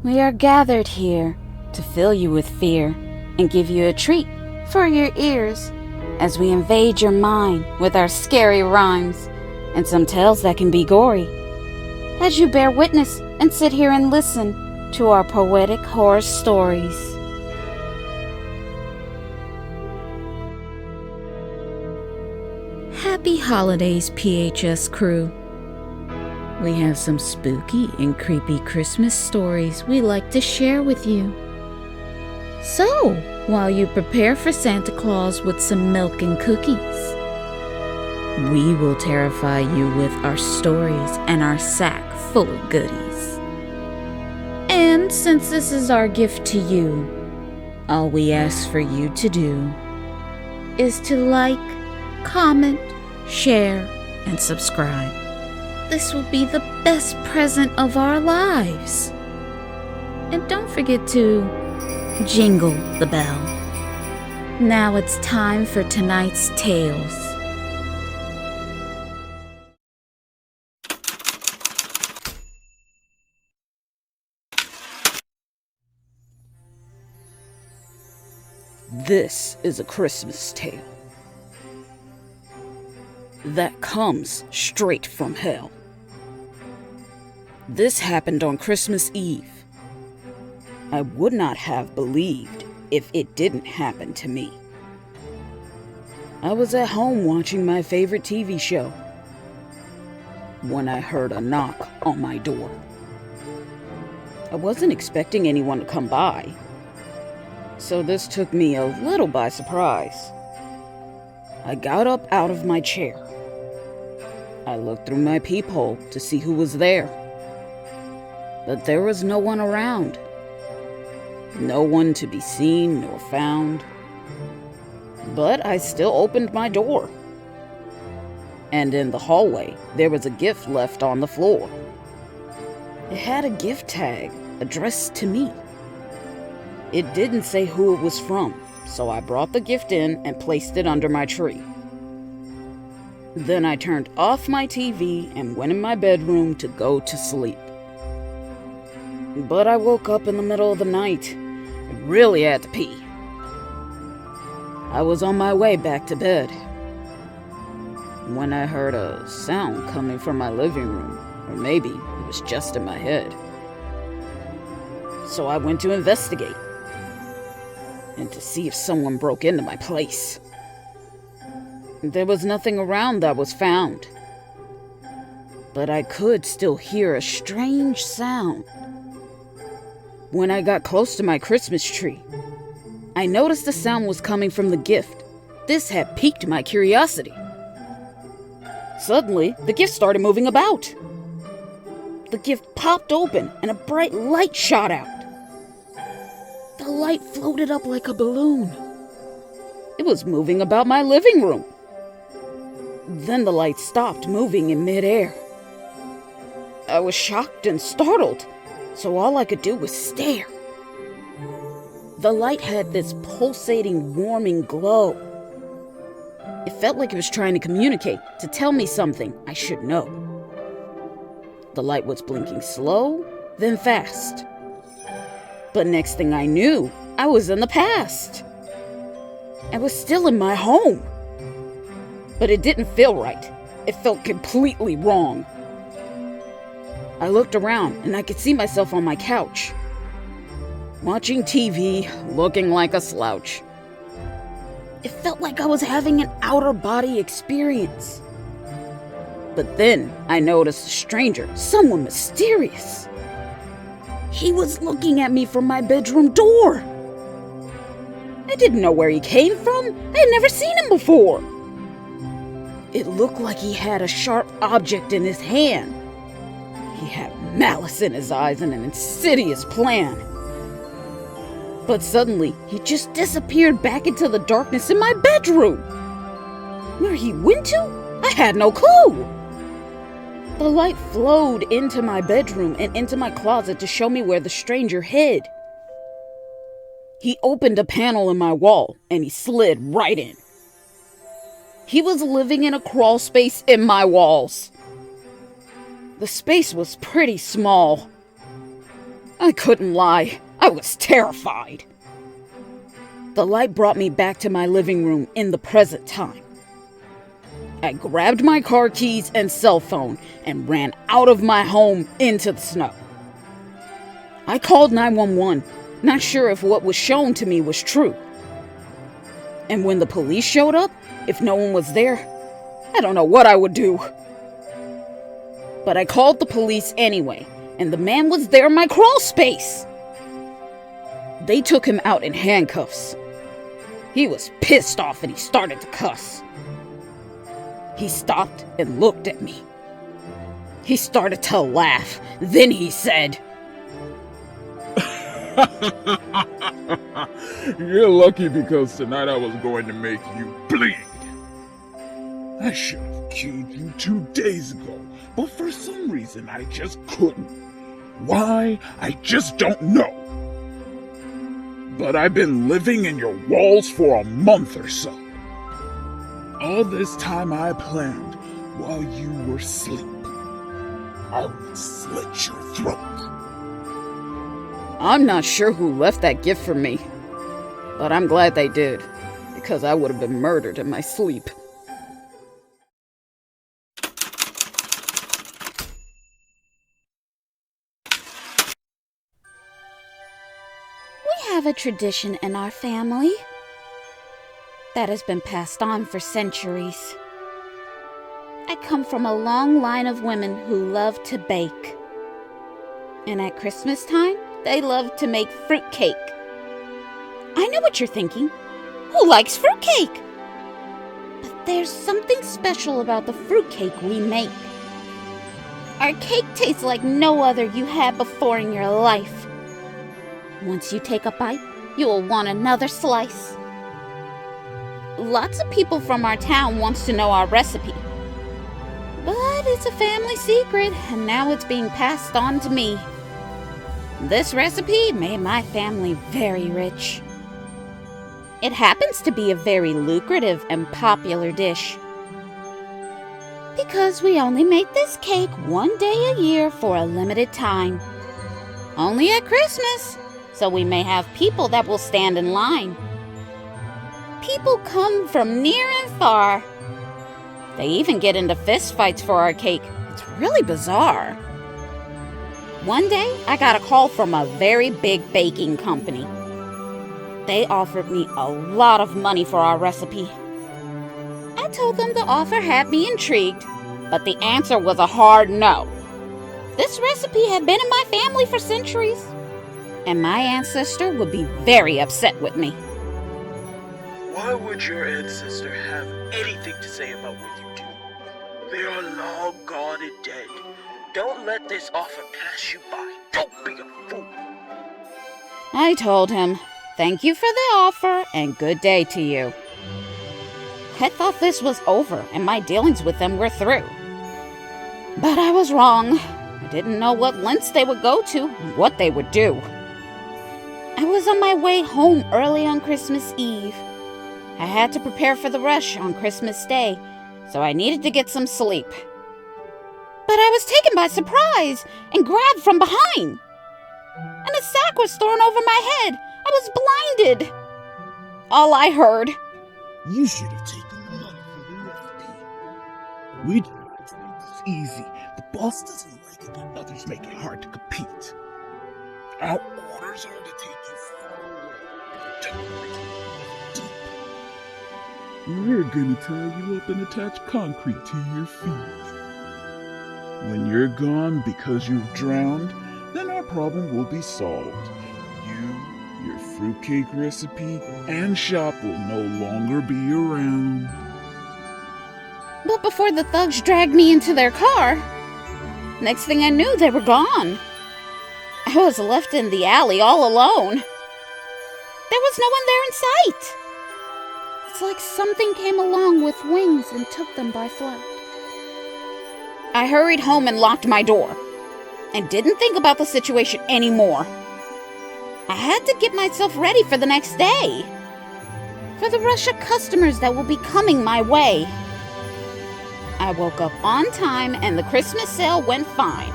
We are gathered here to fill you with fear and give you a treat for your ears as we invade your mind with our scary rhymes and some tales that can be gory. As you bear witness and sit here and listen to our poetic horror stories. Happy holidays, PHS crew. We have some spooky and creepy Christmas stories we'd like to share with you. So, while you prepare for Santa Claus with some milk and cookies, we will terrify you with our stories and our sack full of goodies. And since this is our gift to you, all we ask for you to do is to like, comment, share, and subscribe. This will be the best present of our lives. And don't forget to jingle the bell. Now it's time for tonight's tales. This is a Christmas tale that comes straight from hell. This happened on Christmas Eve. I would not have believed if it didn't happen to me. I was at home watching my favorite TV show when I heard a knock on my door. I wasn't expecting anyone to come by, so this took me a little by surprise. I got up out of my chair. I looked through my peephole to see who was there, but there was no one around. No one to be seen nor found. But I still opened my door. And in the hallway, there was a gift left on the floor. It had a gift tag addressed to me. It didn't say who it was from, so I brought the gift in and placed it under my tree. Then I turned off my TV and went in my bedroom to go to sleep. But I woke up in the middle of the night and really had to pee. I was on my way back to bed when I heard a sound coming from my living room, or maybe it was just in my head. So I went to investigate and to see if someone broke into my place. There was nothing around that was found, but I could still hear a strange sound. When I got close to my Christmas tree, I noticed the sound was coming from the gift. This had piqued my curiosity. Suddenly, the gift started moving about. The gift popped open and a bright light shot out. The light floated up like a balloon. It was moving about my living room. Then the light stopped moving in midair. I was shocked and startled, so all I could do was stare. The light had this pulsating, warming glow. It felt like it was trying to communicate, to tell me something I should know. The light was blinking slow, then fast. But next thing I knew, I was in the past. I was still in my home. But it didn't feel right. It felt completely wrong. I looked around and I could see myself on my couch, watching TV, looking like a slouch. It felt like I was having an outer-body experience. But then I noticed a stranger, someone mysterious. He was looking at me from my bedroom door. I didn't know where he came from. I had never seen him before. It looked like he had a sharp object in his hand. He had malice in his eyes and an insidious plan. But suddenly, he just disappeared back into the darkness in my bedroom. Where he went to? I had no clue. The light flowed into my bedroom and into my closet to show me where the stranger hid. He opened a panel in my wall and he slid right in. He was living in a crawl space in my walls. The space was pretty small. I couldn't lie. I was terrified. The light brought me back to my living room in the present time. I grabbed my car keys and cell phone and ran out of my home into the snow. I called 911, not sure if what was shown to me was true. And when the police showed up, if no one was there, I don't know what I would do. But I called the police anyway, and the man was there in my crawl space. They took him out in handcuffs. He was pissed off and he started to cuss. He stopped and looked at me. He started to laugh. Then he said, "You're lucky because tonight I was going to make you bleed. I should have killed you 2 days ago, but for some reason I just couldn't. Why? I just don't know. But I've been living in your walls for a month or so. All this time I planned while you were asleep. I would slit your throat." I'm not sure who left that gift for me, but I'm glad they did, because I would have been murdered in my sleep. We have a tradition in our family that has been passed on for centuries. I come from a long line of women who love to bake. And at Christmas time, they love to make fruitcake. I know what you're thinking. Who likes fruitcake? But there's something special about the fruitcake we make. Our cake tastes like no other you had before in your life. Once you take a bite, you will want another slice. Lots of people from our town wants to know our recipe. But it's a family secret, and now it's being passed on to me. This recipe made my family very rich. It happens to be a very lucrative and popular dish. Because we only make this cake 1 day a year for a limited time. Only at Christmas, so we may have people that will stand in line. People come from near and far. They even get into fistfights for our cake. It's really bizarre. One day, I got a call from a very big baking company. They offered me a lot of money for our recipe. I told them the offer had me intrigued, but the answer was a hard no. This recipe had been in my family for centuries, and my ancestor would be very upset with me. Why would your ancestor have anything to say about what you do? They are long gone and dead. Don't let this offer pass you by. Don't be a fool. I told him, "Thank you for the offer, and good day to you." I thought this was over and my dealings with them were through. But I was wrong. I didn't know what lengths they would go to and what they would do. I was on my way home early on Christmas Eve. I had to prepare for the rush on Christmas Day, so I needed to get some sleep. But I was taken by surprise and grabbed from behind. And a sack was thrown over my head. I was blinded. All I heard, "You should have taken the money for the recipe. We do not make this easy. The boss doesn't like it when others make it hard to compete. Our orders are to take you far away and protect you deep. We're gonna tie you up and attach concrete to your feet. When you're gone because you've drowned, then our problem will be solved. You, your fruitcake recipe, and shop will no longer be around." but before the thugs dragged me into their car, next thing I knew, they were gone. I was left in the alley all alone. There was no one there in sight. It's like something came along with wings and took them by flight. I hurried home and locked my door, and didn't think about the situation anymore. I had to get myself ready for the next day, for the rush of customers that will be coming my way. I woke up on time and the Christmas sale went fine.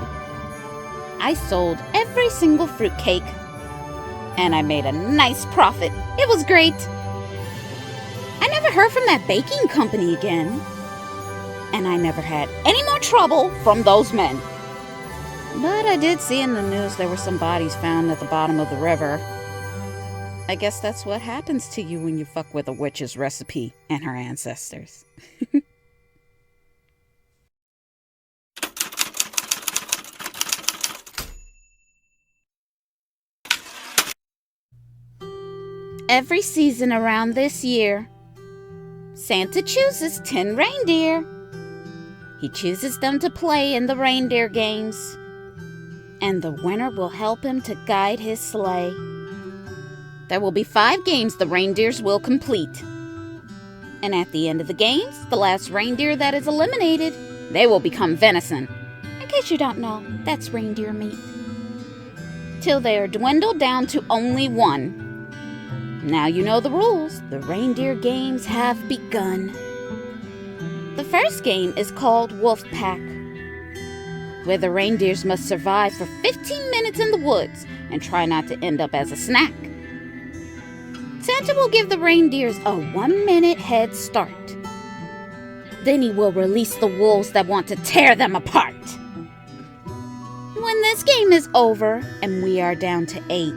I sold every single fruitcake. And I made a nice profit. It was great. I never heard from that baking company again. And I never had any more trouble from those men. But I did see in the news there were some bodies found at the bottom of the river. I guess that's what happens to you when you fuck with a witch's recipe and her ancestors. Every season around this year, Santa chooses 10 reindeer. He chooses them to play in the Reindeer Games, and the winner will help him to guide his sleigh. There will be 5 games the reindeers will complete. And at the end of the games, the last reindeer that is eliminated, they will become venison. In case you don't know, that's reindeer meat. Till they are dwindled down to only 1. Now you know the rules. The Reindeer Games have begun. The first game is called Wolf Pack, where the reindeers must survive for 15 minutes in the woods and try not to end up as a snack. Santa will give the reindeers a 1-minute head start. Then he will release the wolves that want to tear them apart. When this game is over and we are down to 8,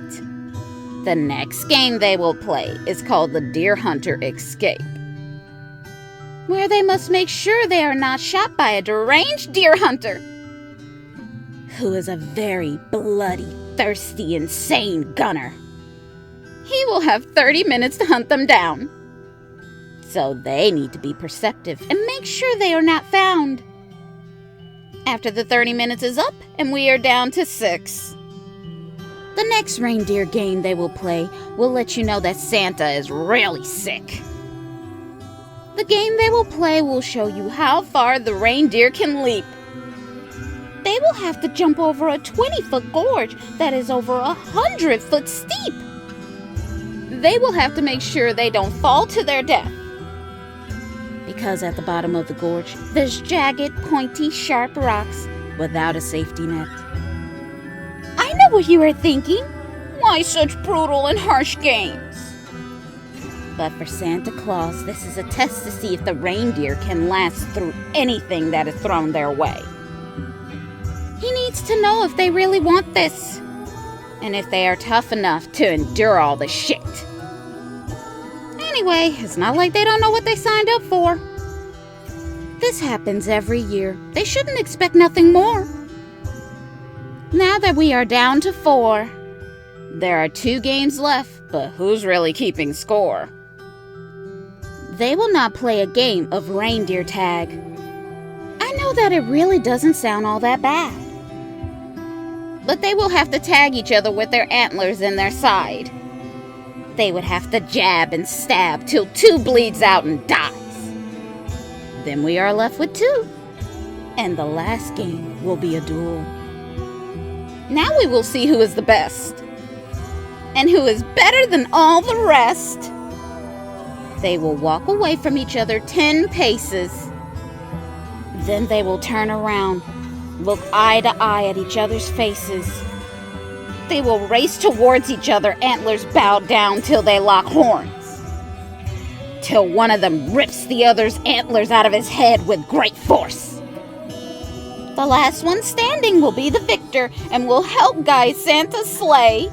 the next game they will play is called the Deer Hunter Escape, where they must make sure they are not shot by a deranged deer hunter, who is a very bloody, thirsty, insane gunner. He will have 30 minutes to hunt them down. So they need to be perceptive and make sure they are not found. After the 30 minutes is up and we are down to 6, the next reindeer game they will play will let you know that Santa is really sick. The game they will play will show you how far the reindeer can leap. They will have to jump over a 20-foot gorge that is over 100 foot steep. They will have to make sure they don't fall to their death, because at the bottom of the gorge, there's jagged, pointy, sharp rocks without a safety net. I know what you are thinking. Why such brutal and harsh games? But for Santa Claus, this is a test to see if the reindeer can last through anything that is thrown their way. He needs to know if they really want this, and if they are tough enough to endure all the shit. Anyway, it's not like they don't know what they signed up for. This happens every year. They shouldn't expect nothing more. Now that we are down to 4, there are 2 games left, but who's really keeping score? They will not play a game of reindeer tag. I know that it really doesn't sound all that bad, but they will have to tag each other with their antlers in their side. They would have to jab and stab till 2 bleeds out and dies. Then we are left with 2, and the last game will be a duel. Now we will see who is the best, and who is better than all the rest. They will walk away from each other 10 paces. Then they will turn around, look eye to eye at each other's faces. They will race towards each other, antlers bowed down till they lock horns, till one of them rips the other's antlers out of his head with great force. The last one standing will be the victor and will help guide Santa's sleigh,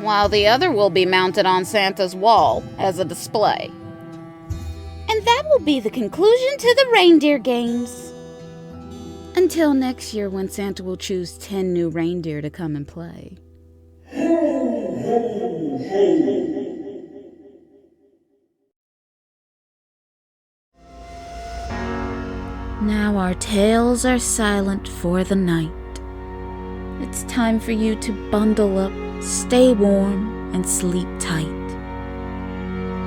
while the other will be mounted on Santa's wall as a display. And that will be the conclusion to the Reindeer Games. Until next year, when Santa will choose 10 new reindeer to come and play. Now our tales are silent for the night. It's time for you to bundle up, stay warm, and sleep tight.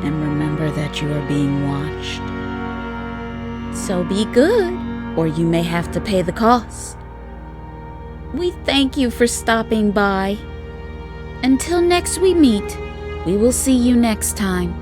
And remember that you are being watched. So be good, or you may have to pay the cost. We thank you for stopping by. Until next we meet, we will see you next time.